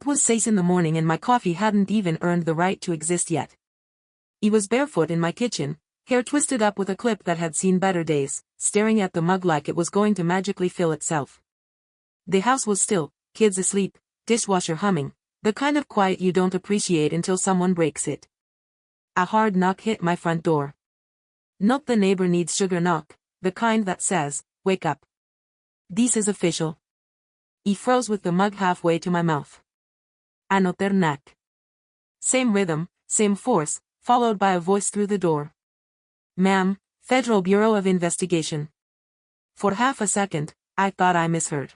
It was 6 in the morning and my coffee hadn't even earned the right to exist yet. He was barefoot in my kitchen, hair twisted up with a clip that had seen better days, staring at the mug like it was going to magically fill itself. The house was still, kids asleep, dishwasher humming, the kind of quiet you don't appreciate until someone breaks it. A hard knock hit my front door. Not the neighbor needs sugar knock, the kind that says, wake up. This is official. He froze with the mug halfway to my mouth. Anoter knack. Same rhythm, same force, followed by a voice through the door. Ma'am, Federal Bureau of Investigation. For half a second, I thought I misheard.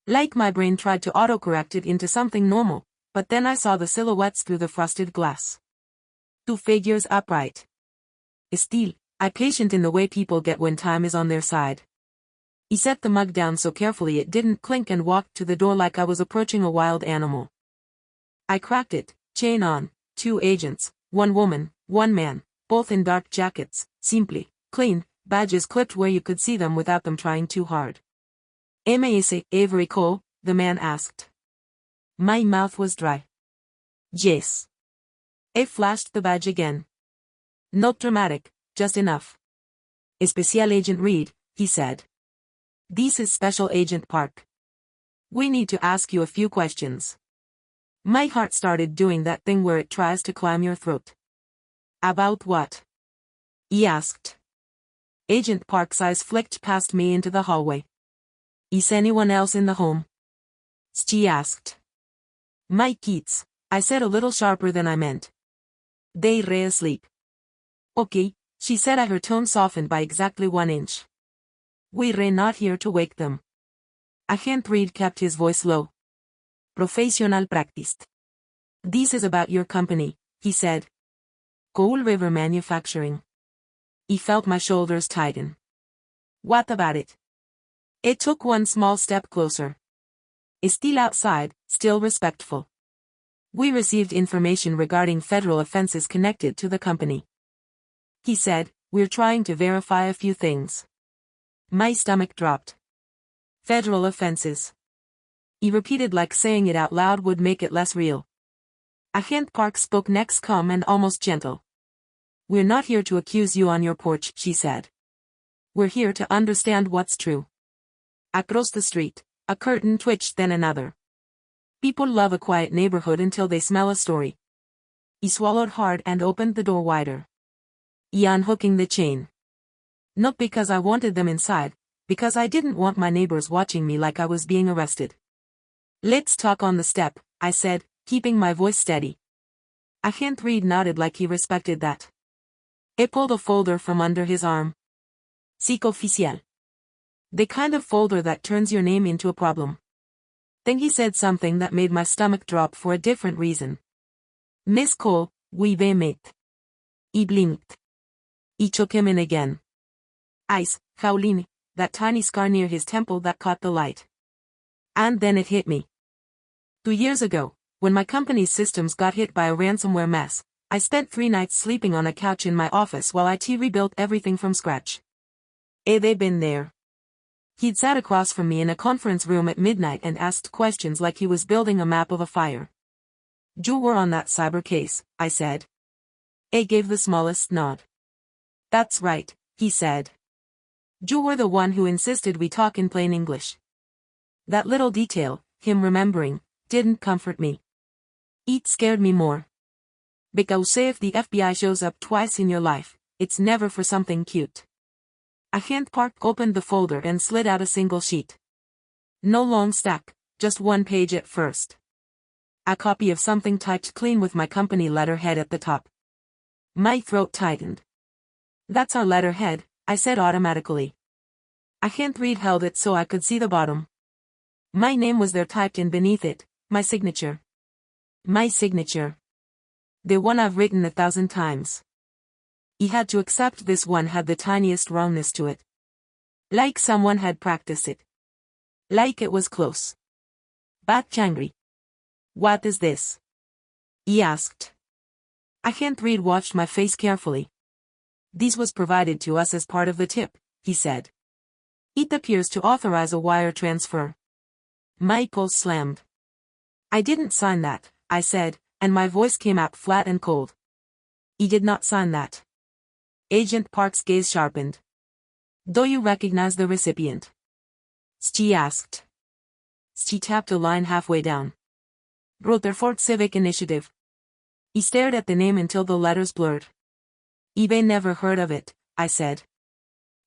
Like my brain tried to autocorrect it into something normal, but then I saw the silhouettes through the frosted glass. Two figures upright. Still, I patient in the way people get when time is on their side. He set the mug down so carefully it didn't clink and walked to the door like I was approaching a wild animal. I cracked it, chain on, 2 agents, 1 woman, 1 man, both in dark jackets, simply, clean, badges clipped where you could see them without them trying too hard. "M.A.S. Avery Cole?" the man asked. My mouth was dry. Yes. I flashed the badge again. Not dramatic, just enough. "Special Agent Reed," he said. "This is Special Agent Park. We need to ask you a few questions." My heart started doing that thing where it tries to climb your throat. "About what?" he asked. Agent Park's eyes flicked past me into the hallway. "Is anyone else in the home?" she asked. "My kids," I said a little sharper than I meant. "They're asleep." "Okay," she said as her tone softened by exactly 1 inch. "We're not here to wake them." Agent Reed kept his voice low. "Professional practiced. This is about your company," he said. "Coal River Manufacturing." He felt my shoulders tighten. "What about it?" It took 1 small step closer. Still outside, still respectful. "We received information regarding federal offenses connected to the company," he said. "We're trying to verify a few things." My stomach dropped. "Federal offenses," he repeated like saying it out loud would make it less real. Agent Park spoke next, calm and almost gentle. "We're not here to accuse you on your porch," she said. "We're here to understand what's true." Across the street, a curtain twitched, then another. People love a quiet neighborhood until they smell a story. He swallowed hard and opened the door wider. He unhooking the chain. Not because I wanted them inside, because I didn't want my neighbors watching me like I was being arrested. "Let's talk on the step," I said, keeping my voice steady. Agent Reed nodded like he respected that. He pulled a folder from under his arm. "Sic oficial." The kind of folder that turns your name into a problem. Then he said something that made my stomach drop for a different reason. "Miss Cole, we be met." He blinked. He took him in again. Ice, Howlin, that tiny scar near his temple that caught the light. And then it hit me. 2 years ago, when my company's systems got hit by a ransomware mess, I spent 3 nights sleeping on a couch in my office while IT rebuilt everything from scratch. They'd been there. He'd sat across from me in a conference room at midnight and asked questions like he was building a map of a fire. "You were on that cyber case," I said. He gave the smallest nod. "That's right," he said. "You were the one who insisted we talk in plain English." That little detail, him remembering, didn't comfort me. It scared me more. Because if the FBI shows up twice in your life, it's never for something cute. Agent Park opened the folder and slid out a single sheet. No long stack, just 1 page at first. A copy of something typed clean with my company letterhead at the top. My throat tightened. "That's our letterhead," I said automatically. Agent Reed held it so I could see the bottom. My name was there typed in beneath it, my signature. My signature. The one I've written 1,000 times. He had to accept this one had the tiniest wrongness to it. Like someone had practiced it. Like it was close. But angry. "What is this?" he asked. Agent Reed watched my face carefully. "This was provided to us as part of the tip," he said. "It appears to authorize a wire transfer." My pulse slammed. I didn't sign that, I said, and my voice came out flat and cold. He did not sign that. Agent Park's gaze sharpened. Do you recognize the recipient? She asked. She tapped a line halfway down. Rutherford Civic Initiative. He stared at the name until the letters blurred. eBay never heard of it, I said.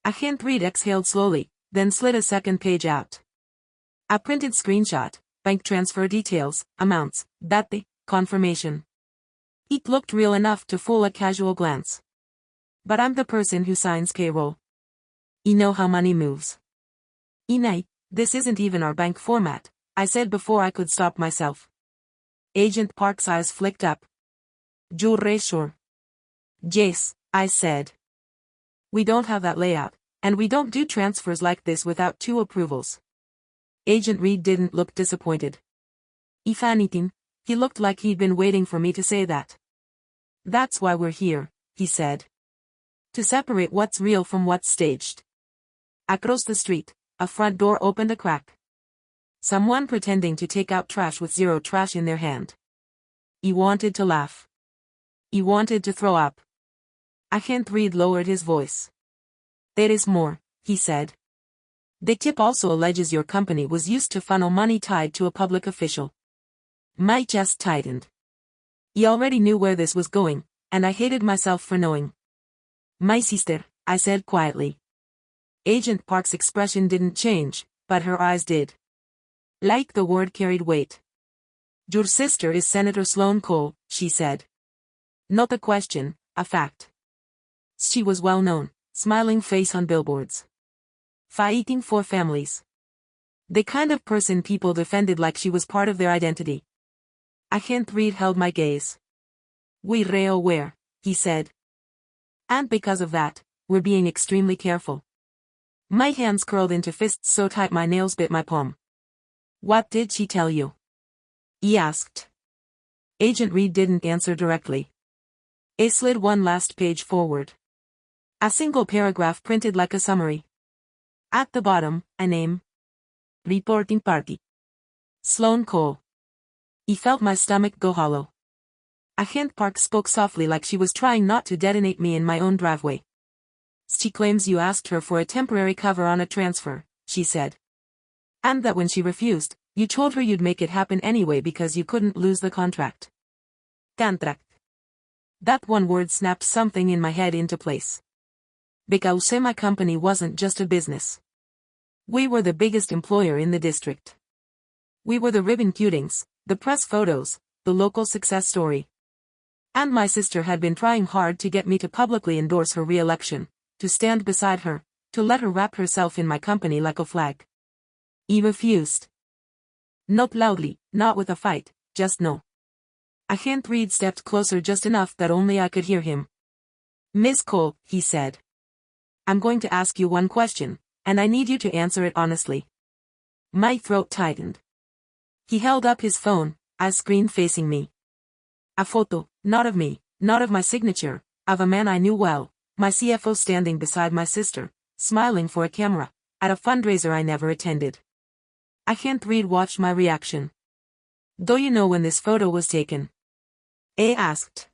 Agent Reed exhaled slowly, then slid a second page out. A printed screenshot, bank transfer details, amounts, date, confirmation. It looked real enough to fool a casual glance. But I'm the person who signs payroll. You know how money moves. Inay, this isn't even our bank format, I said before I could stop myself. Agent Park's eyes flicked up. You're sure? Yes, I said. We don't have that layout, and we don't do transfers like this without 2 approvals. Agent Reed didn't look disappointed. If anything, he looked like he'd been waiting for me to say that. That's why we're here, he said. To separate what's real from what's staged. Across the street, a front door opened a crack. Someone pretending to take out trash with 0 trash in their hand. He wanted to laugh. He wanted to throw up. Agent Reed lowered his voice. There is more, he said. The tip also alleges your company was used to funnel money tied to a public official. My chest tightened. He already knew where this was going, and I hated myself for knowing. My sister, I said quietly. Agent Park's expression didn't change, but her eyes did. Like the word carried weight. Your sister is Senator Sloan Cole, she said. Not a question, a fact. She was well known, smiling face on billboards. Fighting for families. The kind of person people defended like she was part of their identity. Agent Reed held my gaze. We're aware, he said. And because of that, we're being extremely careful. My hands curled into fists so tight my nails bit my palm. What did she tell you? He asked. Agent Reed didn't answer directly. He slid one last page forward. A single paragraph printed like a summary. At the bottom, a name. Reporting party. Sloan Cole. He felt my stomach go hollow. Agent Park spoke softly like she was trying not to detonate me in my own driveway. She claims you asked her for a temporary cover on a transfer, she said. And that when she refused, you told her you'd make it happen anyway because you couldn't lose the contract. Contract. That one word snapped something in my head into place. Because my company wasn't just a business. We were the biggest employer in the district. We were the ribbon cuttings, the press photos, the local success story. And my sister had been trying hard to get me to publicly endorse her re-election, to stand beside her, to let her wrap herself in my company like a flag. He refused. Not loudly, not with a fight, just no. Agent Reed stepped closer just enough that only I could hear him. Miss Cole, he said. I'm going to ask you one question, and I need you to answer it honestly. My throat tightened. He held up his phone, a screen facing me. A photo, not of me, not of my signature, of a man I knew well, my CFO standing beside my sister, smiling for a camera, at a fundraiser I never attended. Agent Reed watched my reaction. Do you know when this photo was taken? I asked.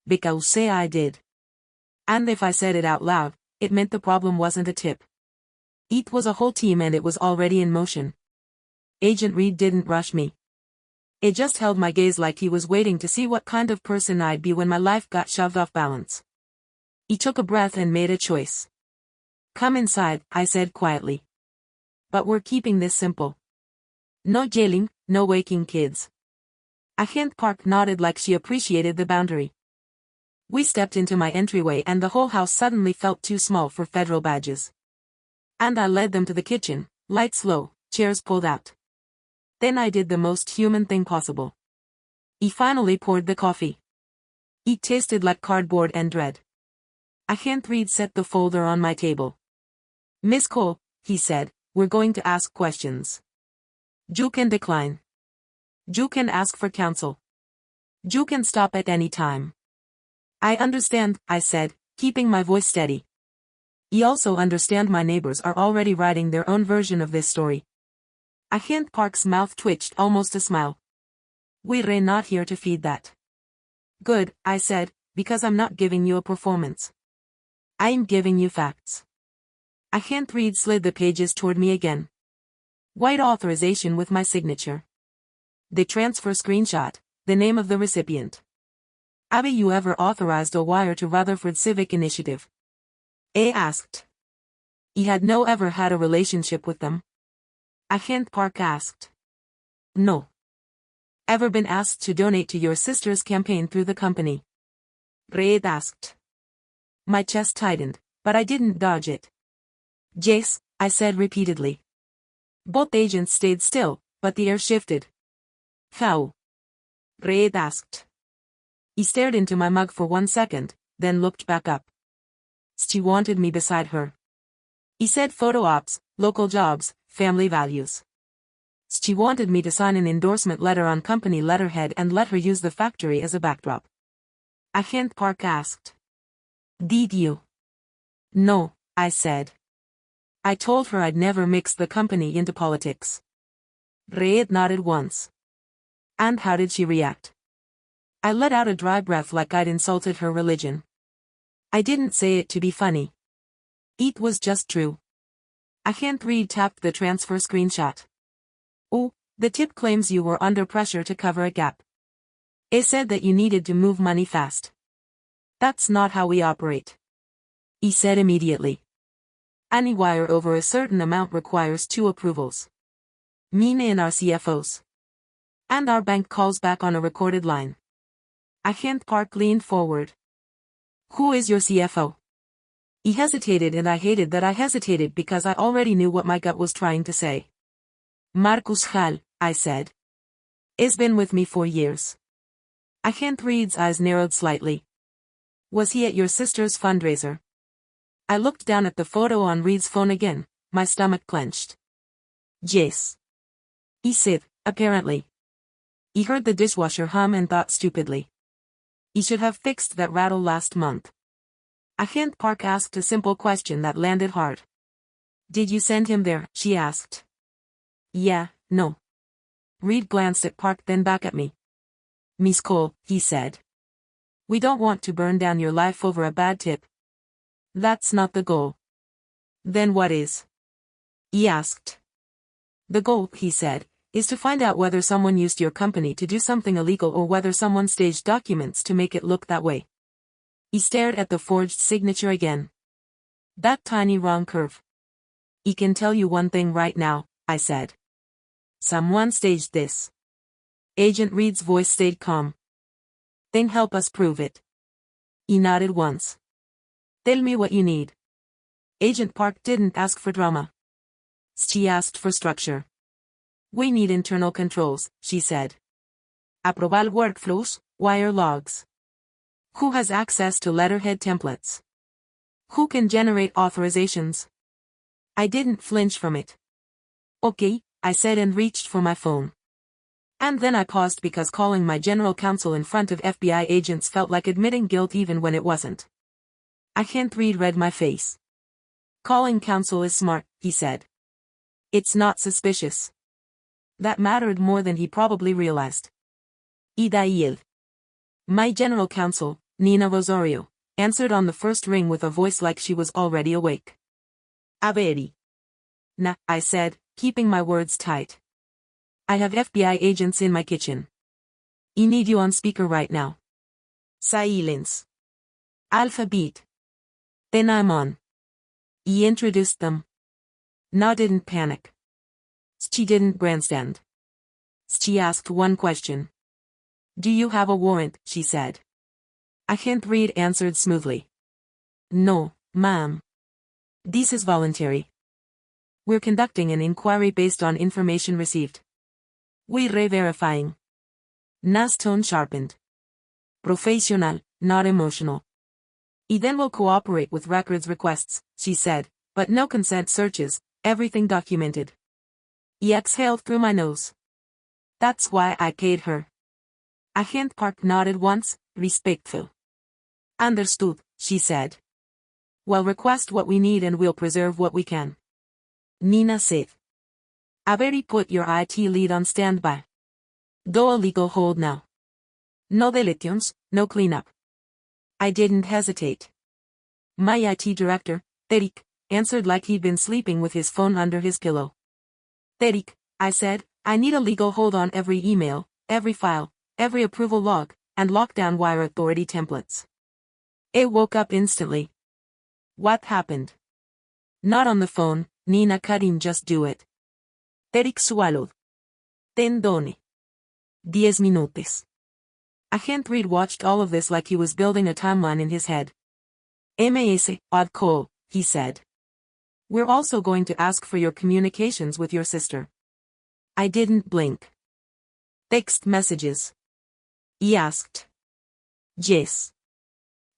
Because I did. And if I said it out loud, it meant the problem wasn't a tip. It was a whole team and it was already in motion. Agent Reed didn't rush me. It just held my gaze like he was waiting to see what kind of person I'd be when my life got shoved off balance. He took a breath and made a choice. Come inside, I said quietly. But we're keeping this simple. No yelling, no waking kids. Agent Park nodded like she appreciated the boundary. We stepped into my entryway and the whole house suddenly felt too small for federal badges. And I led them to the kitchen, lights low, chairs pulled out. Then I did the most human thing possible. He finally poured the coffee. It tasted like cardboard and dread. Agent Reed set the folder on my table. Miss Cole, he said, we're going to ask questions. You can decline. You can ask for counsel. You can stop at any time. I understand, I said, keeping my voice steady. I also understand my neighbors are already writing their own version of this story. Agent Park's mouth twitched almost a smile. We're not here to feed that. Good, I said, because I'm not giving you a performance. I'm giving you facts. Agent Reed slid the pages toward me again. White authorization with my signature. The transfer screenshot, the name of the recipient. Have you ever authorized a wire to Rutherford Civic Initiative? A asked. He had no ever had a relationship with them. Agent Park asked. No. Ever been asked to donate to your sister's campaign through the company? Reed asked. My chest tightened, but I didn't dodge it. Yes, I said repeatedly. Both agents stayed still, but the air shifted. How? Reed asked. He stared into my mug for 1 second, then looked back up. She wanted me beside her. He said photo ops, local jobs, family values. She wanted me to sign an endorsement letter on company letterhead and let her use the factory as a backdrop. Agent Park asked. Did you? No, I said. I told her I'd never mix the company into politics. Reed nodded once. And how did she react? I let out a dry breath like I'd insulted her religion. I didn't say it to be funny. It was just true. Agent Reed tapped the transfer screenshot. Oh, the tip claims you were under pressure to cover a gap. It said that you needed to move money fast. That's not how we operate. He said immediately. Any wire over a certain amount requires 2 approvals. Mine and our CFOs. And our bank calls back on a recorded line. Agent Park leaned forward. Who is your CFO? He hesitated and I hated that I hesitated because I already knew what my gut was trying to say. Marcus Hall, I said. He's been with me for years. Agent Reed's eyes narrowed slightly. Was he at your sister's fundraiser? I looked down at the photo on Reed's phone again, my stomach clenched. Yes. He said, apparently. He heard the dishwasher hum and thought stupidly. He should have fixed that rattle last month. Agent Park asked a simple question that landed hard. Did you send him there? She asked. Yeah, no. Reed glanced at Park then back at me. Miss Cole, he said. We don't want to burn down your life over a bad tip. That's not the goal. Then what is? He asked. The goal, he said, is to find out whether someone used your company to do something illegal or whether someone staged documents to make it look that way. He stared at the forged signature again. That tiny wrong curve. He can tell you one thing right now, I said. Someone staged this. Agent Reed's voice stayed calm. Then help us prove it. He nodded once. Tell me what you need. Agent Park didn't ask for drama. She asked for structure. We need internal controls, she said. Approval workflows, wire logs. Who has access to letterhead templates? Who can generate authorizations? I didn't flinch from it. Okay, I said and reached for my phone. And then I paused because calling my general counsel in front of FBI agents felt like admitting guilt even when it wasn't. Agent Reed read my face. Calling counsel is smart, he said. It's not suspicious. That mattered more than he probably realized. Ida yield. My general counsel, Nina Rosario, answered on the first ring with a voice like she was already awake. Averi. Nah, I said, keeping my words tight. I have FBI agents in my kitchen. I need you on speaker right now. Silence. Alphabet. Then I'm on. He introduced them. Na didn't panic. She didn't grandstand. She asked one question. Do you have a warrant? She said. Agent Reed answered smoothly. No, ma'am. This is voluntary. We're conducting an inquiry based on information received. We're re-verifying. Na's tone sharpened. Professional, not emotional. He then will cooperate with records requests, she said, but no consent searches, everything documented. He exhaled through my nose. That's why I paid her. Agent Park nodded once, respectful. Understood, she said. Well, request what we need and we'll preserve what we can. Nina said. Averi, put your IT lead on standby. Do a legal hold now. No deletions, no cleanup. I didn't hesitate. My IT director, Derek, answered like he'd been sleeping with his phone under his pillow. Derek, I said, I need a legal hold on every email, every file, every approval log, and lockdown wire authority templates. I woke up instantly. What happened? Not on the phone, Nina couldn't just do it. Derek swallowed. Tendone. 10 minutos. Agent Reed watched all of this like he was building a timeline in his head. MS, odd call, he said. We're also going to ask for your communications with your sister. I didn't blink. Text messages. He asked. Yes.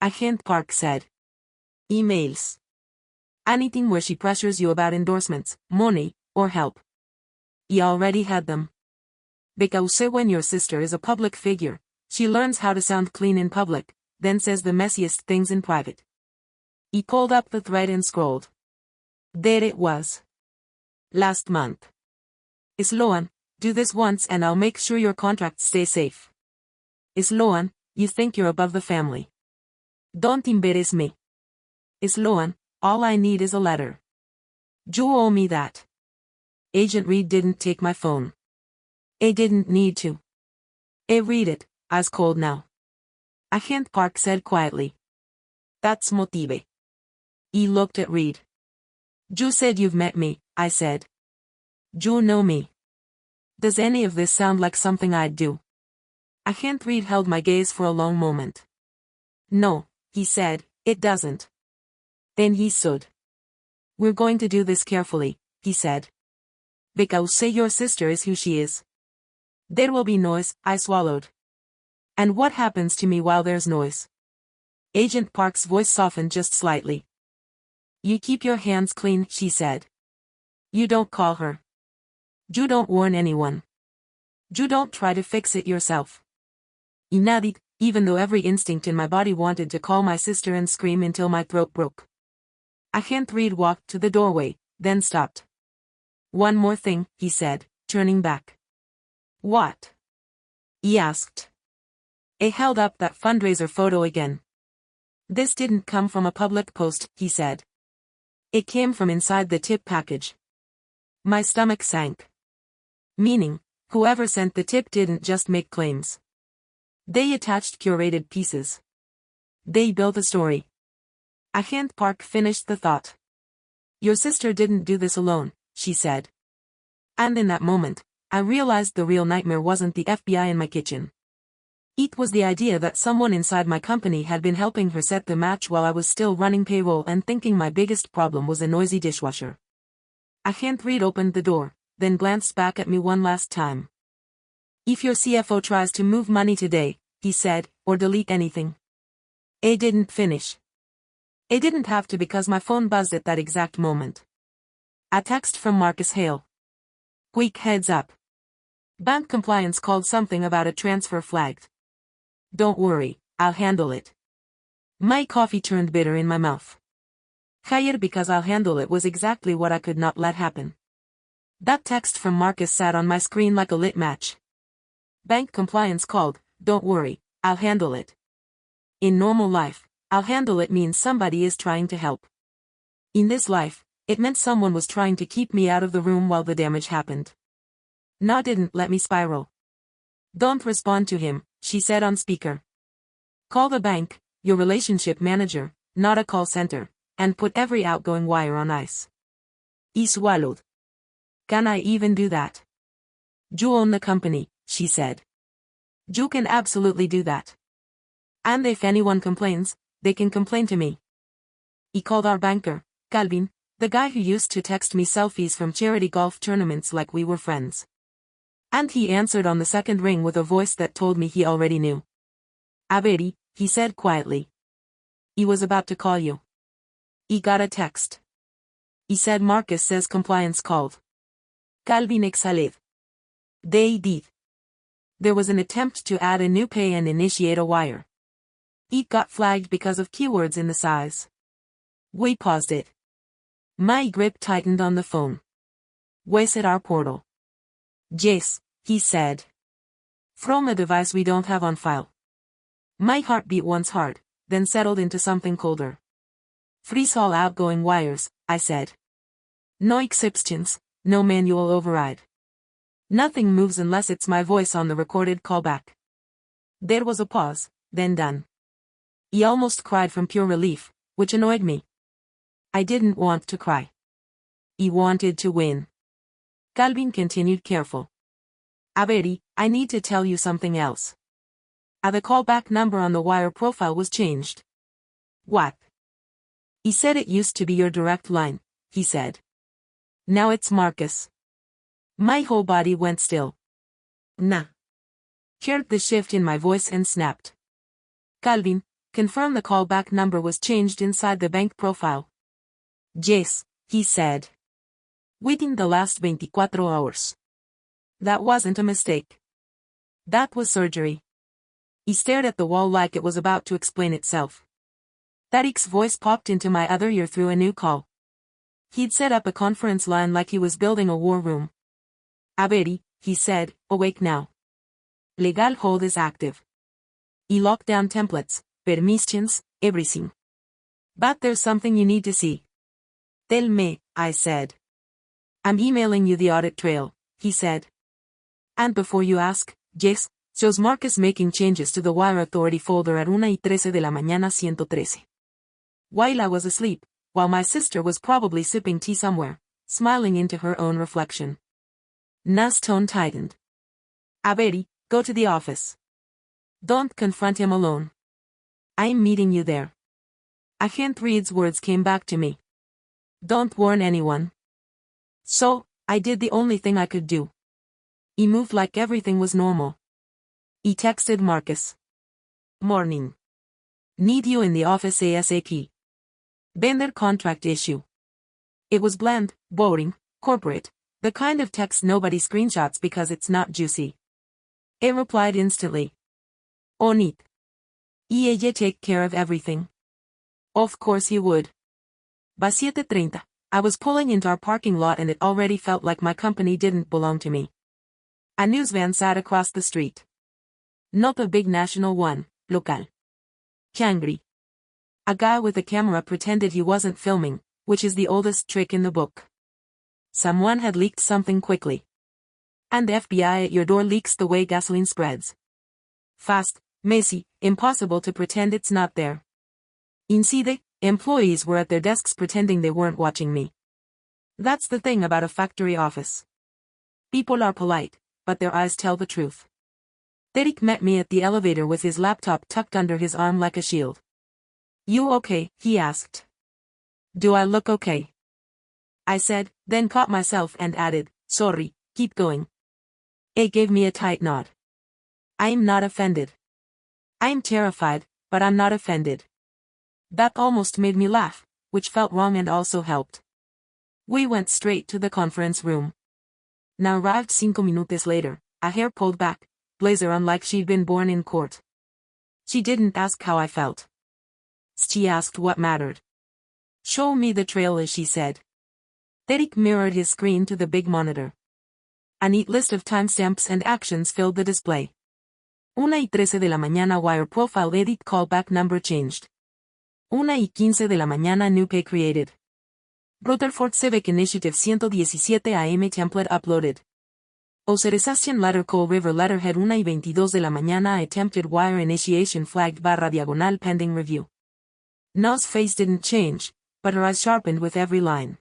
Agent Park said. Emails. Anything where she pressures you about endorsements, money, or help. He already had them. Because when your sister is a public figure, she learns how to sound clean in public, then says the messiest things in private. He pulled up the thread and scrolled. There it was. Last month. Sloan, do this once and I'll make sure your contracts stay safe. Sloan, you think you're above the family. Don't embarrass me. Sloan, all I need is a letter. You owe me that. Agent Reed didn't take my phone. I didn't need to. I read it, ice cold now. Agent Park said quietly. That's motive. He looked at Reed. You said you've met me, I said. You know me. Does any of this sound like something I'd do? Agent Reed held my gaze for a long moment. No, he said, it doesn't. Then he stood. We're going to do this carefully, he said. Because say your sister is who she is. There will be noise, I swallowed. And what happens to me while there's noise? Agent Park's voice softened just slightly. You keep your hands clean, she said. You don't call her. You don't warn anyone. You don't try to fix it yourself. I nodded, even though every instinct in my body wanted to call my sister and scream until my throat broke. Agent Reed walked to the doorway, then stopped. One more thing, he said, turning back. What? He asked. I held up that fundraiser photo again. This didn't come from a public post, he said. It came from inside the tip package. My stomach sank. Meaning, whoever sent the tip didn't just make claims. They attached curated pieces. They built a story. Agent Park finished the thought. Your sister didn't do this alone, she said. And in that moment, I realized the real nightmare wasn't the FBI in my kitchen. It was the idea that someone inside my company had been helping her set the match while I was still running payroll and thinking my biggest problem was a noisy dishwasher. Agent Reed opened the door, then glanced back at me one last time. If your CFO tries to move money today, he said, or delete anything. I didn't finish. I didn't have to because my phone buzzed at that exact moment. A text from Marcus Hale. Quick heads up. Bank compliance called something about a transfer flagged. Don't worry, I'll handle it. My coffee turned bitter in my mouth. Higher because I'll handle it was exactly what I could not let happen. That text from Marcus sat on my screen like a lit match. Bank compliance called, don't worry, I'll handle it. In normal life, I'll handle it means somebody is trying to help. In this life, it meant someone was trying to keep me out of the room while the damage happened. Na didn't let me spiral. Don't respond to him, she said on speaker. Call the bank, your relationship manager, not a call center, and put every outgoing wire on ice. He swallowed. Can I even do that? You own the company, she said. You can absolutely do that. And if anyone complains, they can complain to me. He called our banker, Calvin, the guy who used to text me selfies from charity golf tournaments like we were friends. And he answered on the second ring with a voice that told me he already knew. Averi, he said quietly. He was about to call you. He got a text. He said Marcus says compliance called. Calvin exhaled. They did. There was an attempt to add a new pay and initiate a wire. It got flagged because of keywords in the size. We paused it. My grip tightened on the phone. Was it our portal? Yes, he said. From a device we don't have on file. My heart beat once hard, then settled into something colder. Freeze all outgoing wires, I said. No exceptions, no manual override. Nothing moves unless it's my voice on the recorded callback. There was a pause, then done. He almost cried from pure relief, which annoyed me. I didn't want to cry. He wanted to win. Calvin continued careful. Avery, I need to tell you something else. The callback number on the wire profile was changed. What? He said it used to be your direct line, he said. Now it's Marcus. My whole body went still. Nah. Heard the shift in my voice and snapped. Calvin, confirm the callback number was changed inside the bank profile. Yes, he said. Within the last 24 hours. That wasn't a mistake. That was surgery. He stared at the wall like it was about to explain itself. Tariq's voice popped into my other ear through a new call. He'd set up a conference line like he was building a war room. Avery, he said, awake now. Legal hold is active. He locked down templates, permissions, everything. But there's something you need to see. Tell me, I said. I'm emailing you the audit trail, he said. And before you ask, yes, shows Marcus making changes to the Wire Authority folder at 1:13 de la mañana 113. While I was asleep, while my sister was probably sipping tea somewhere, smiling into her own reflection. Na's tone tightened. Avery, go to the office. Don't confront him alone. I'm meeting you there. Agent Reed's words came back to me. Don't warn anyone. So, I did the only thing I could do. He moved like everything was normal. He texted Marcus. Morning. Need you in the office ASAP. Vendor contract issue. It was bland, boring, corporate, the kind of text nobody screenshots because it's not juicy. It replied instantly. On it. Ella take care of everything. Of course he would. By 7:30, I was pulling into our parking lot and it already felt like my company didn't belong to me. A news van sat across the street. Not a big national one, local. Angry. A guy with a camera pretended he wasn't filming, which is the oldest trick in the book. Someone had leaked something quickly. And the FBI at your door leaks the way gasoline spreads. Fast, messy, impossible to pretend it's not there. Inside, employees were at their desks pretending they weren't watching me. That's the thing about a factory office. People are polite, but their eyes tell the truth. Derek met me at the elevator with his laptop tucked under his arm like a shield. You okay? He asked. Do I look okay? I said, then caught myself and added, sorry, keep going. It gave me a tight nod. I'm not offended. I'm terrified, but I'm not offended. That almost made me laugh, which felt wrong and also helped. We went straight to the conference room. Now arrived 5 minutes later, a hair pulled back, blazer on like she'd been born in court. She didn't ask how I felt. She asked what mattered. Show me the trail, as she said. Derek mirrored his screen to the big monitor. A neat list of timestamps and actions filled the display. 1:13 de la mañana wire profile edit callback number changed. 1:15 de la mañana new pay created. Rutherford Civic Initiative 117 AM template uploaded. Authorization letter Coal River letterhead 1:22 de la mañana attempted wire initiation flagged /diagonal pending review. Na's face didn't change, but her eyes sharpened with every line.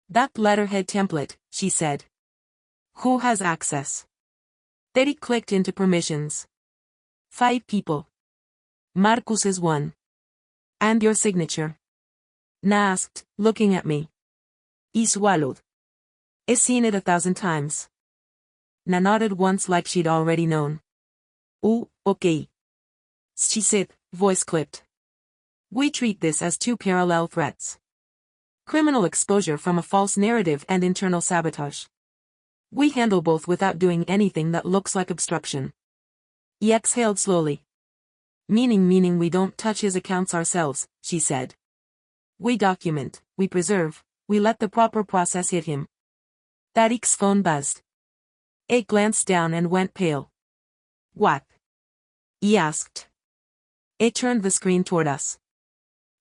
That letterhead template, she said. Who has access? Derek clicked into permissions. 5 people. Marcus is one. And your signature? Na asked, looking at me. He swallowed. I've seen it 1,000 times. Na nodded once like she'd already known. Oh, okay. She said, voice clipped. We treat this as 2 parallel threats. Criminal exposure from a false narrative and internal sabotage. We handle both without doing anything that looks like obstruction. He exhaled slowly. Meaning we don't touch his accounts ourselves, she said. We document, we preserve, we let the proper process hit him. Tariq's phone buzzed. A glanced down and went pale. What? He asked. It turned the screen toward us.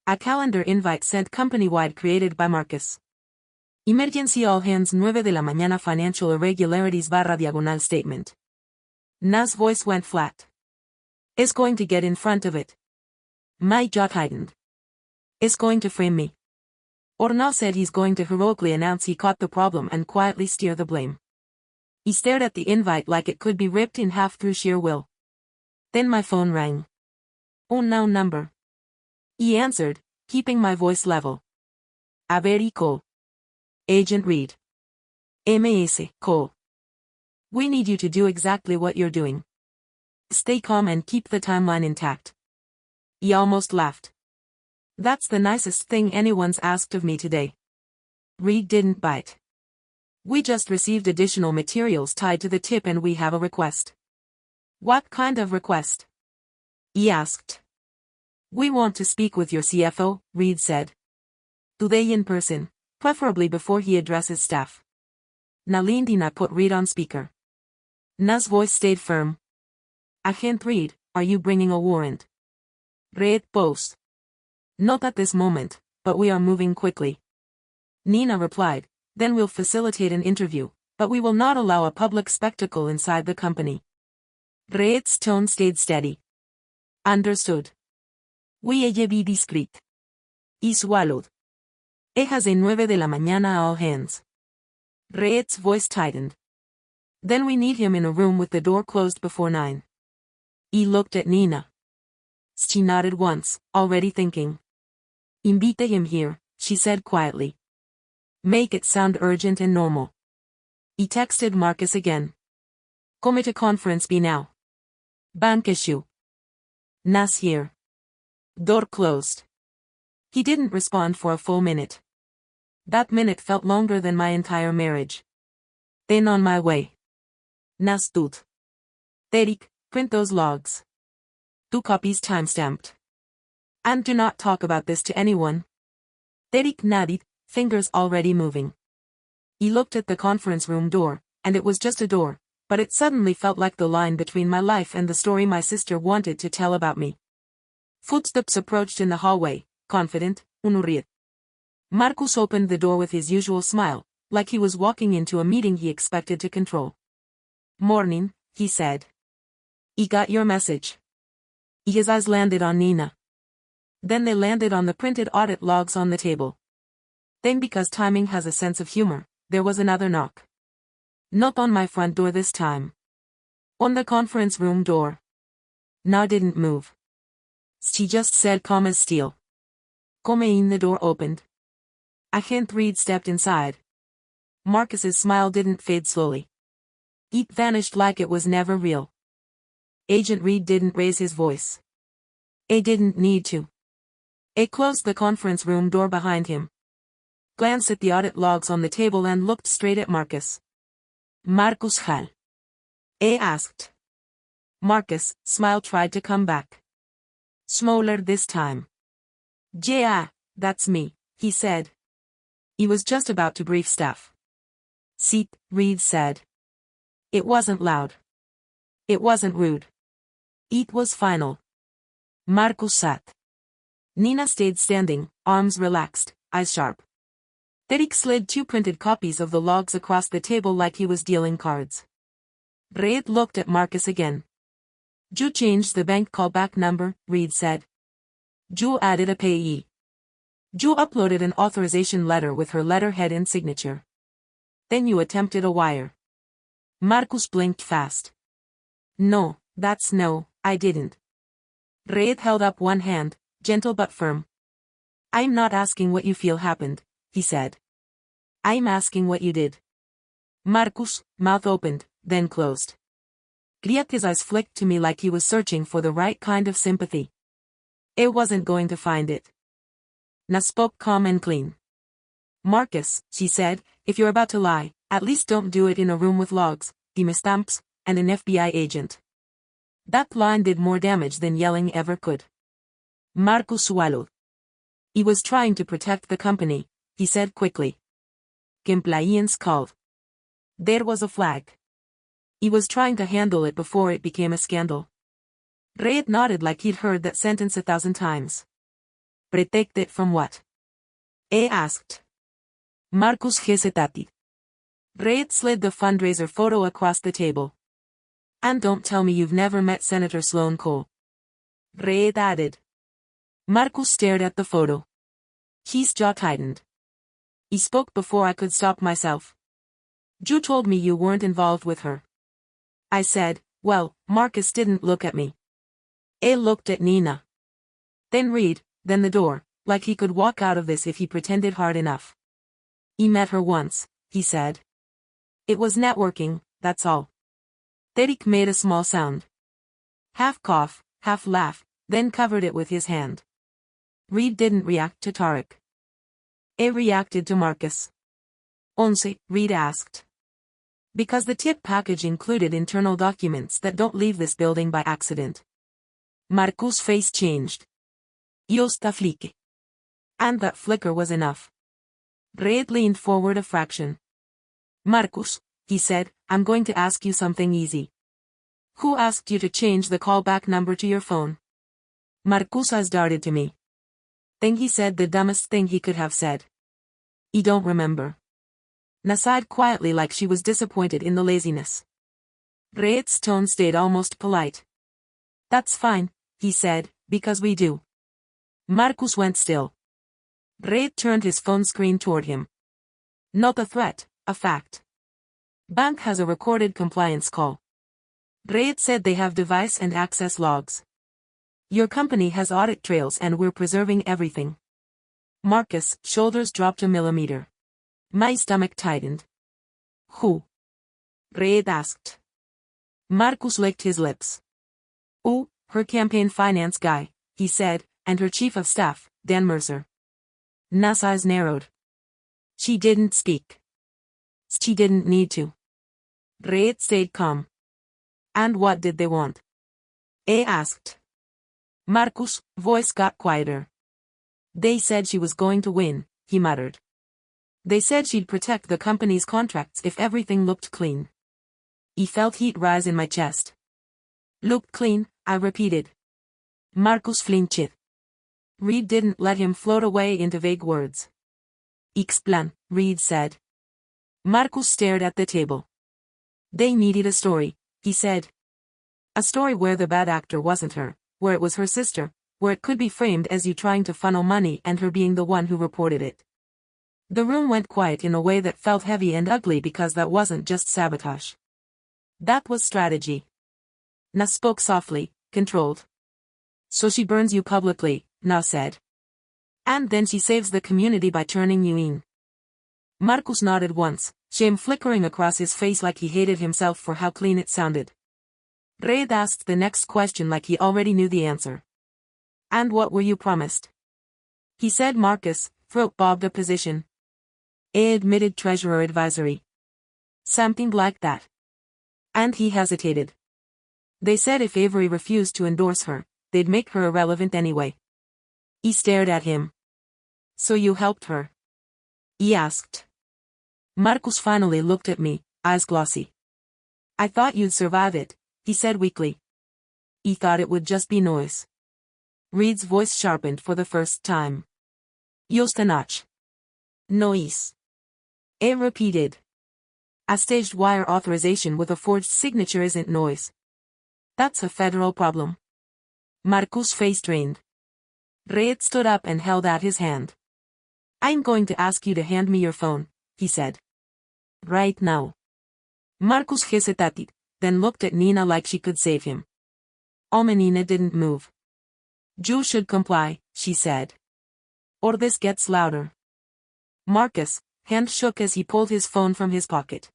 A calendar invite sent company-wide created by Marcus. Emergency all hands 9 de la mañana financial irregularities /diagonal statement. Na's voice went flat. Is going to get in front of it. My jaw tightened. Is going to frame me. Orna said he's going to heroically announce he caught the problem and quietly steer the blame. He stared at the invite like it could be ripped in half through sheer will. Then my phone rang. Unknown number. He answered, keeping my voice level. A ver, Cole. Agent Reed. MS, Cole. We need you to do exactly what you're doing. Stay calm and keep the timeline intact. He almost laughed. That's the nicest thing anyone's asked of me today. Reed didn't bite. We just received additional materials tied to the tip and we have a request. What kind of request? He asked. We want to speak with your CFO, Reed said. Today in person, preferably before he addresses staff. Nalindina put Reed on speaker. Na's voice stayed firm. Agent Reed, are you bringing a warrant? Reed posed. Not at this moment, but we are moving quickly. Nina replied, then we'll facilitate an interview, but we will not allow a public spectacle inside the company. Reed's tone stayed steady. Understood. We ella be discreet. He swallowed. Ejas de 9 de la mañana all hands. Reed's voice tightened. Then we need him in a room with the door closed before 9. He looked at Nina. She nodded once, already thinking. Invite him here, she said quietly. Make it sound urgent and normal. He texted Marcus again. Come to conference be now. Bank issue. Nas here. Door closed. He didn't respond for a full minute. That minute felt longer than my entire marriage. Then on my way. Nas tut. Derek, print those logs. 2 copies timestamped. And do not talk about this to anyone. Derek nodded, fingers already moving. He looked at the conference room door, and it was just a door, but it suddenly felt like the line between my life and the story my sister wanted to tell about me. Footsteps approached in the hallway, confident, unurried. Marcus opened the door with his usual smile, like he was walking into a meeting he expected to control. Morning, he said. He got your message. His eyes landed on Nina. Then they landed on the printed audit logs on the table. Then because timing has a sense of humor, there was another knock. Not on my front door this time. On the conference room door. Na didn't move. She just said calm as steel. Come in. The door opened. Agent Reed stepped inside. Marcus's smile didn't fade slowly. It vanished like it was never real. Agent Reed didn't raise his voice. He didn't need to. He closed the conference room door behind him. Glanced at the audit logs on the table and looked straight at Marcus. Marcus Hall. He asked. Marcus' smile tried to come back. Smaller this time. Yeah, that's me, he said. He was just about to brief staff. Seat, Reed said. It wasn't loud. It wasn't rude. It was final. Marcus sat. Nina stayed standing, arms relaxed, eyes sharp. Derek slid 2 printed copies of the logs across the table like he was dealing cards. Reed looked at Marcus again. You changed the bank callback number, Reed said. You added a payee. You uploaded an authorization letter with her letterhead and signature. Then you attempted a wire. Marcus blinked fast. No, I didn't. Reed held up one hand, gentle but firm. I'm not asking what you feel happened, he said. I'm asking what you did. Marcus' mouth opened, then closed. His eyes flicked to me like he was searching for the right kind of sympathy. It wasn't going to find it. Na spoke calm and clean. Marcus, she said, if you're about to lie, at least don't do it in a room with logs, timestamps, and an FBI agent. That line did more damage than yelling ever could. Marcus swallowed. He was trying to protect the company, he said quickly. Compliance called. There was a flag. He was trying to handle it before it became a scandal. Reed nodded like he'd heard that sentence 1,000 times. Protect it from what? A asked. Marcus hesitated. Reed slid the fundraiser photo across the table. And don't tell me you've never met Senator Sloan Cole. Reed added. Marcus stared at the photo. His jaw tightened. He spoke before I could stop myself. You told me you weren't involved with her. I said, well, Marcus didn't look at me. A looked at Nina. Then Reed, then the door, like he could walk out of this if he pretended hard enough. He met her once, he said. It was networking, that's all. Derek made a small sound. Half cough, half laugh, then covered it with his hand. Reed didn't react to Tarek. A reacted to Marcus. Once, Reed asked. Because the tip package included internal documents that don't leave this building by accident. Marcus' face changed. Just a flick. And that flicker was enough. Reed leaned forward a fraction. Marcus, he said, I'm going to ask you something easy. Who asked you to change the callback number to your phone? Marcus has darted to me. Then he said the dumbest thing he could have said. He don't remember. Na sighed quietly like she was disappointed in the laziness. Reed's tone stayed almost polite. That's fine, he said, because we do. Marcus went still. Reed turned his phone screen toward him. Not a threat, a fact. Bank has a recorded compliance call. Reed said they have device and access logs. Your company has audit trails and we're preserving everything. Marcus' shoulders dropped a millimeter. My stomach tightened. Who? Reed asked. Marcus licked his lips. Oh, her campaign finance guy, he said, and her chief of staff, Dan Mercer. Na's eyes narrowed. She didn't speak. She didn't need to. Reed stayed calm. And what did they want? A asked. Marcus' voice got quieter. They said she was going to win, he muttered. They said she'd protect the company's contracts if everything looked clean. He felt heat rise in my chest. Looked clean, I repeated. Marcus flinched. Reed didn't let him float away into vague words. Explain, Reed said. Marcus stared at the table. They needed a story, he said. A story where the bad actor wasn't her, where it was her sister, where it could be framed as you trying to funnel money and her being the one who reported it. The room went quiet in a way that felt heavy and ugly because that wasn't just sabotage. That was strategy. Na spoke softly, controlled. So she burns you publicly, Na said. And then she saves the community by turning you in. Marcus nodded once, shame flickering across his face like he hated himself for how clean it sounded. Reed asked the next question like he already knew the answer. And what were you promised? He said Marcus, throat bobbed a position. A admitted treasurer advisory. Something like that. And he hesitated. They said if Avery refused to endorse her, they'd make her irrelevant anyway. He stared at him. So you helped her? He asked. Marcus finally looked at me, eyes glossy. I thought you'd survive it, he said weakly. He thought it would just be noise. Reed's voice sharpened for the first time. Just a notch. Noise. A repeated. A staged wire authorization with a forged signature isn't noise. That's a federal problem. Marcus' face drained. Reed stood up and held out his hand. I'm going to ask you to hand me your phone, he said. Right now. Marcus hesitated, then looked at Nina like she could save him. Nina didn't move. You should comply, she said. Or this gets louder. Marcus' hand shook as he pulled his phone from his pocket.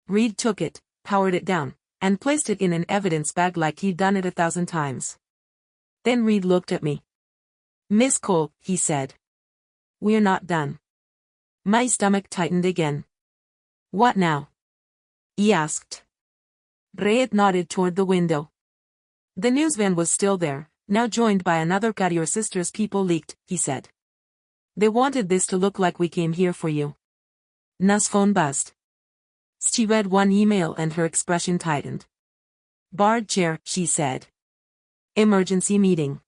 Reed took it, powered it down, and placed it in an evidence bag like he'd done it 1,000 times. Then Reed looked at me. Miss Cole, he said. We're not done. My stomach tightened again. What now? He asked. Reed nodded toward the window. The news van was still there, now joined by another car your sister's people leaked, he said. They wanted this to look like we came here for you. Na's phone buzzed. She read one email and her expression tightened. Barred chair, she said. Emergency meeting.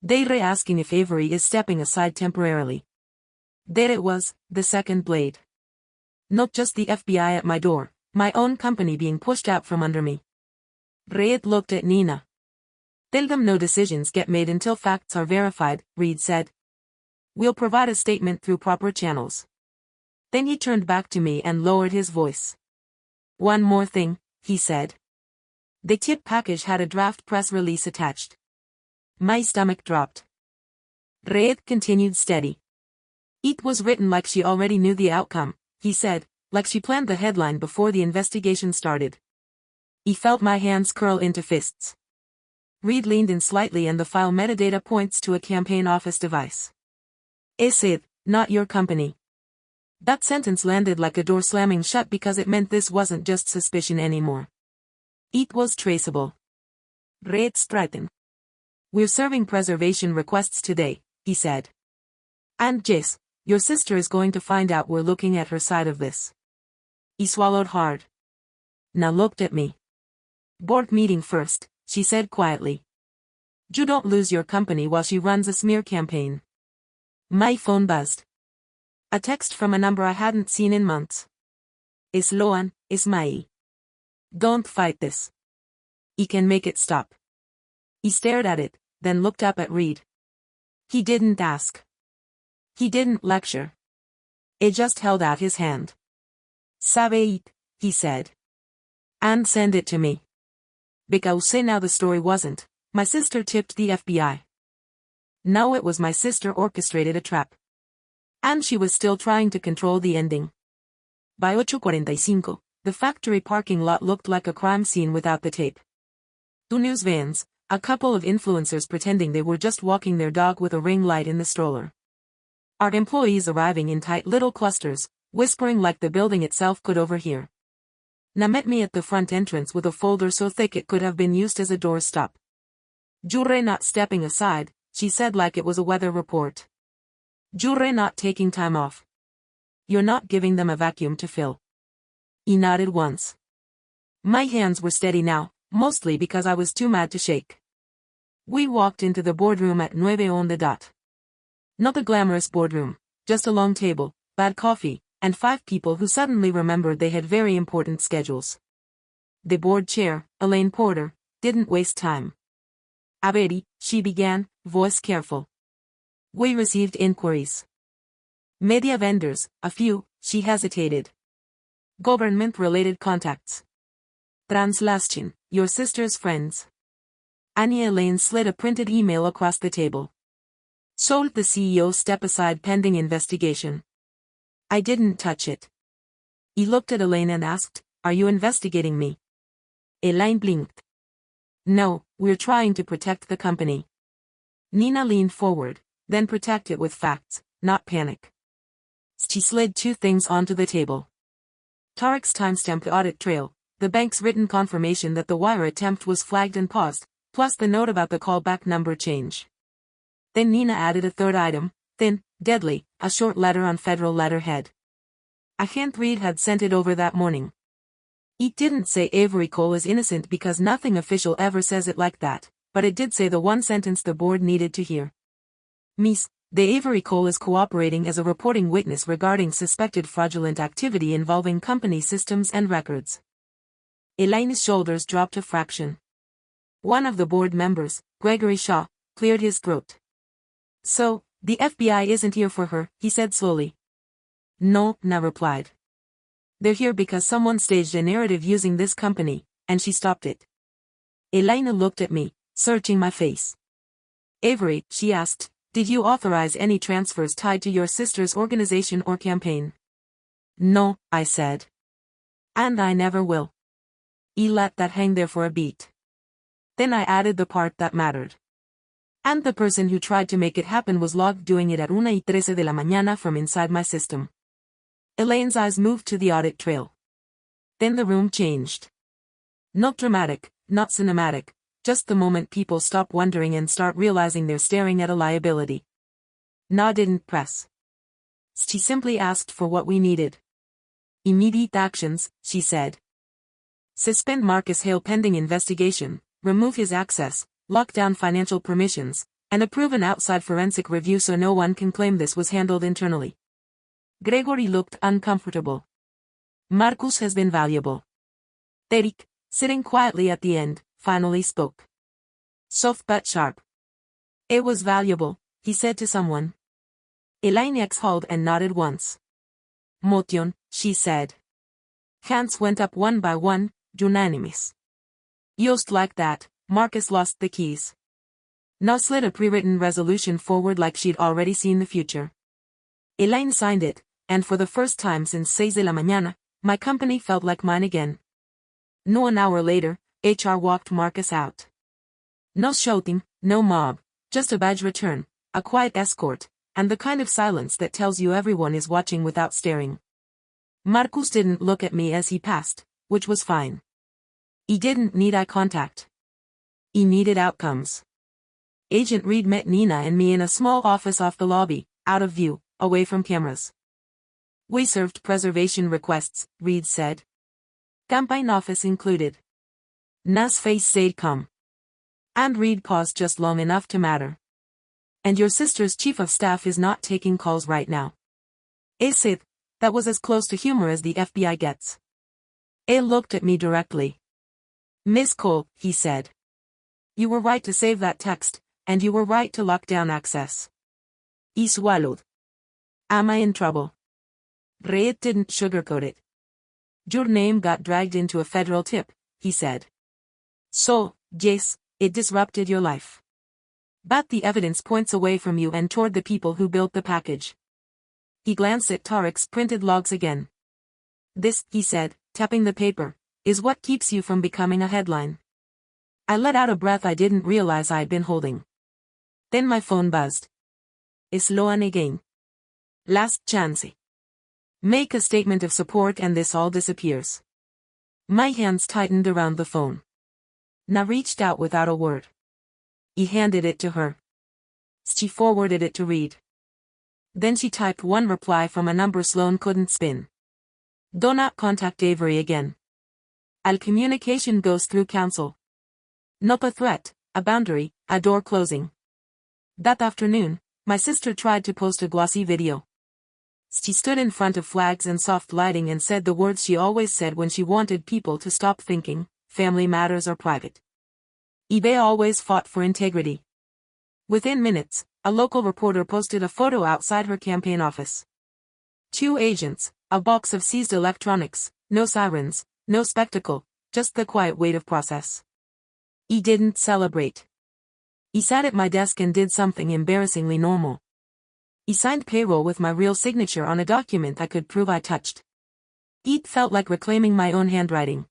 They're asking if Avery is stepping aside temporarily. There it was, the second blade. Not just the FBI at my door, my own company being pushed out from under me. Reed looked at Nina. Tell them no decisions get made until facts are verified, Reed said. We'll provide a statement through proper channels. Then he turned back to me and lowered his voice. One more thing, he said. The kit package had a draft press release attached. My stomach dropped. Reed continued steady. It was written like she already knew the outcome, he said, like she planned the headline before the investigation started. He felt my hands curl into fists. Reed leaned in slightly and the file metadata points to a campaign office device. Is it, not your company? That sentence landed like a door slamming shut because it meant this wasn't just suspicion anymore. It was traceable. Reed straightened. We're serving preservation requests today, he said. And Jess, your sister is going to find out we're looking at her side of this. He swallowed hard. Now looked at me. Board meeting first, she said quietly. You don't lose your company while she runs a smear campaign. My phone buzzed. A text from a number I hadn't seen in months. Sloan, Ismail. Don't fight this. He can make it stop. He stared at it, then looked up at Reed. He didn't ask. He didn't lecture. He just held out his hand. Sabe it, he said. And send it to me. Because now the story wasn't, my sister tipped the FBI. No, it was my sister orchestrated a trap. And she was still trying to control the ending. By 8:45, the factory parking lot looked like a crime scene without the tape. Two news vans, a couple of influencers pretending they were just walking their dog with a ring light in the stroller. Art employees arriving in tight little clusters, whispering like the building itself could overhear. Na met me at the front entrance with a folder so thick it could have been used as a doorstop. Jure not stepping aside, she said like it was a weather report. Jure not taking time off. You're not giving them a vacuum to fill. He nodded once. My hands were steady now, mostly because I was too mad to shake. We walked into the boardroom at 9 on the dot. Not a glamorous boardroom, just a long table, bad coffee, and 5 people who suddenly remembered they had very important schedules. The board chair, Elaine Porter, didn't waste time. Averi, she began, voice careful. We received inquiries. Media vendors, a few, she hesitated. Government-related contacts. Translation, your sister's friends. Annie Elaine slid a printed email across the table. Sold the CEO step aside pending investigation. I didn't touch it. He looked at Elaine and asked, are you investigating me? Elaine blinked. No, we're trying to protect the company. Nina leaned forward, then protect it with facts, not panic. She slid 2 things onto the table. Tarek's timestamped audit trail, the bank's written confirmation that the wire attempt was flagged and paused, plus the note about the callback number change. Then Nina added a third item, thin, deadly, a short letter on federal letterhead. A hint Reed had sent it over that morning. It didn't say Avery Cole is innocent because nothing official ever says it like that, but it did say the one sentence the board needed to hear. Miss, the Avery Cole is cooperating as a reporting witness regarding suspected fraudulent activity involving company systems and records. Elaine's shoulders dropped a fraction. One of the board members, Gregory Shaw, cleared his throat. So, the FBI isn't here for her, he said slowly. No, Na replied. They're here because someone staged a narrative using this company, and she stopped it. Elaine looked at me, searching my face. Avery, she asked, did you authorize any transfers tied to your sister's organization or campaign? No, I said. And I never will. He let that hang there for a beat. Then I added the part that mattered. And the person who tried to make it happen was logged doing it at 1:13 de la mañana from inside my system. Elaine's eyes moved to the audit trail. Then the room changed. Not dramatic, not cinematic, just the moment people stop wondering and start realizing they're staring at a liability. Na didn't press. She simply asked for what we needed. Immediate actions, she said. Suspend Marcus Hale pending investigation, remove his access, lock down financial permissions, and approve an outside forensic review so no one can claim this was handled internally. Gregory looked uncomfortable. Marcus has been valuable. Derek, sitting quietly at the end, finally spoke. Soft but sharp. It was valuable, he said to someone. Elaine exhaled and nodded once. Motion, she said. Hands went up one by one, unanimous. Just like that, Marcus lost the keys. Now slid a pre-written resolution forward like she'd already seen the future. Elaine signed it, and for the first time since 6 de la mañana, my company felt like mine again. No, an hour later, HR walked Marcus out. No shouting, no mob, just a badge return, a quiet escort, and the kind of silence that tells you everyone is watching without staring. Marcus didn't look at me as he passed, which was fine. He didn't need eye contact. He needed outcomes. Agent Reed met Nina and me in a small office off the lobby, out of view, away from cameras. We served preservation requests, Reed said. Campaign office included. Nas face said come. And Reed paused just long enough to matter. And your sister's chief of staff is not taking calls right now. Said, that was as close to humor as the FBI gets. Looked at me directly. Miss Cole, he said. You were right to save that text, and you were right to lock down access. He swallowed. Am I in trouble? Reed didn't sugarcoat it. Your name got dragged into a federal tip, he said. So, yes, it disrupted your life. But the evidence points away from you and toward the people who built the package. He glanced at Tarek's printed logs again. This, he said, tapping the paper, is what keeps you from becoming a headline. I let out a breath I didn't realize I'd been holding. Then my phone buzzed. Sloan again. Last chance. Make a statement of support and this all disappears. My hands tightened around the phone. Na reached out without a word. He handed it to her. She forwarded it to Reed. Then she typed one reply from a number Sloan couldn't spin. Do not contact Avery again. All communication goes through counsel. Not a threat, a boundary, a door closing. That afternoon, my sister tried to post a glossy video. She stood in front of flags and soft lighting and said the words she always said when she wanted people to stop thinking, family matters are private. eBay always fought for integrity. Within minutes, a local reporter posted a photo outside her campaign office. 2 agents, a box of seized electronics, no sirens, no spectacle, just the quiet weight of process. He didn't celebrate. He sat at my desk and did something embarrassingly normal. He signed payroll with my real signature on a document I could prove I touched. It felt like reclaiming my own handwriting.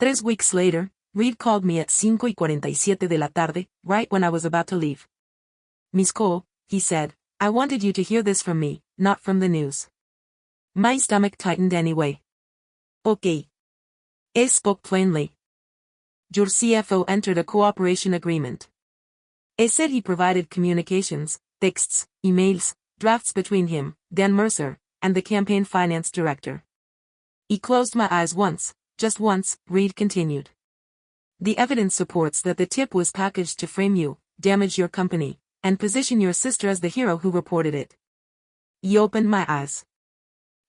3 weeks later, Reed called me at 5:47 de la tarde, right when I was about to leave. Miss Cole, he said, I wanted you to hear this from me, not from the news. My stomach tightened anyway. Okay. Spoke plainly. Your CFO entered a cooperation agreement. Said he provided communications, texts, emails, drafts between him, Dan Mercer, and the campaign finance director. He closed my eyes once, just once, Reed continued. The evidence supports that the tip was packaged to frame you, damage your company, and position your sister as the hero who reported it. He opened my eyes.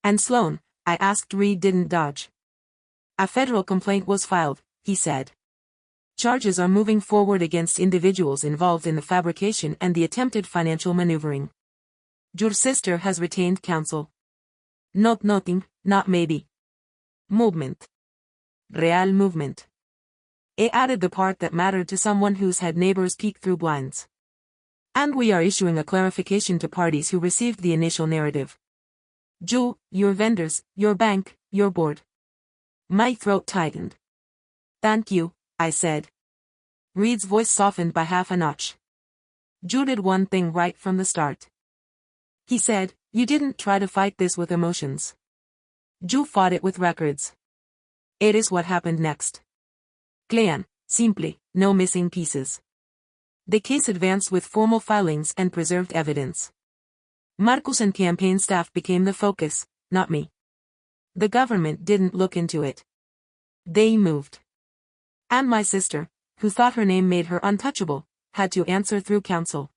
And Sloan, I asked. Reed didn't dodge. A federal complaint was filed, he said. Charges are moving forward against individuals involved in the fabrication and the attempted financial maneuvering. Your sister has retained counsel. Not nothing, not maybe. Movement. Real movement. Added the part that mattered to someone who's had neighbors peek through blinds. And we are issuing a clarification to parties who received the initial narrative. You, your vendors, your bank, your board. My throat tightened. Thank you, I said. Reed's voice softened by half a notch. You did one thing right from the start. He said, you didn't try to fight this with emotions. You fought it with records. It is what happened next. Clean, simply, no missing pieces. The case advanced with formal filings and preserved evidence. Marcus and campaign staff became the focus, not me. The government didn't look into it. They moved. And my sister, who thought her name made her untouchable, had to answer through counsel.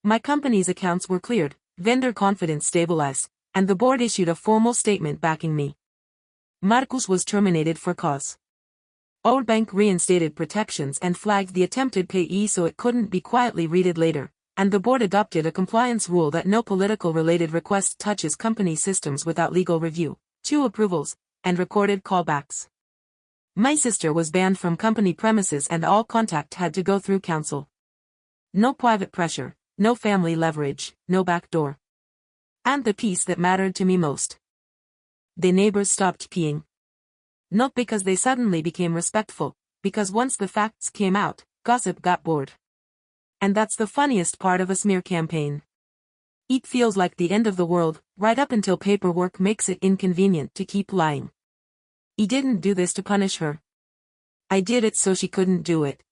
My company's accounts were cleared, vendor confidence stabilized, and the board issued a formal statement backing me. Marcos was terminated for cause. Our bank reinstated protections and flagged the attempted payee so it couldn't be quietly readed later, and the board adopted a compliance rule that no political-related request touches company systems without legal review, 2 approvals, and recorded callbacks. My sister was banned from company premises and all contact had to go through counsel. No private pressure, no family leverage, no backdoor. And the piece that mattered to me most. The neighbors stopped peeing. Not because they suddenly became respectful, because once the facts came out, gossip got bored. And that's the funniest part of a smear campaign. It feels like the end of the world, right up until paperwork makes it inconvenient to keep lying. I didn't do this to punish her. I did it so she couldn't do it.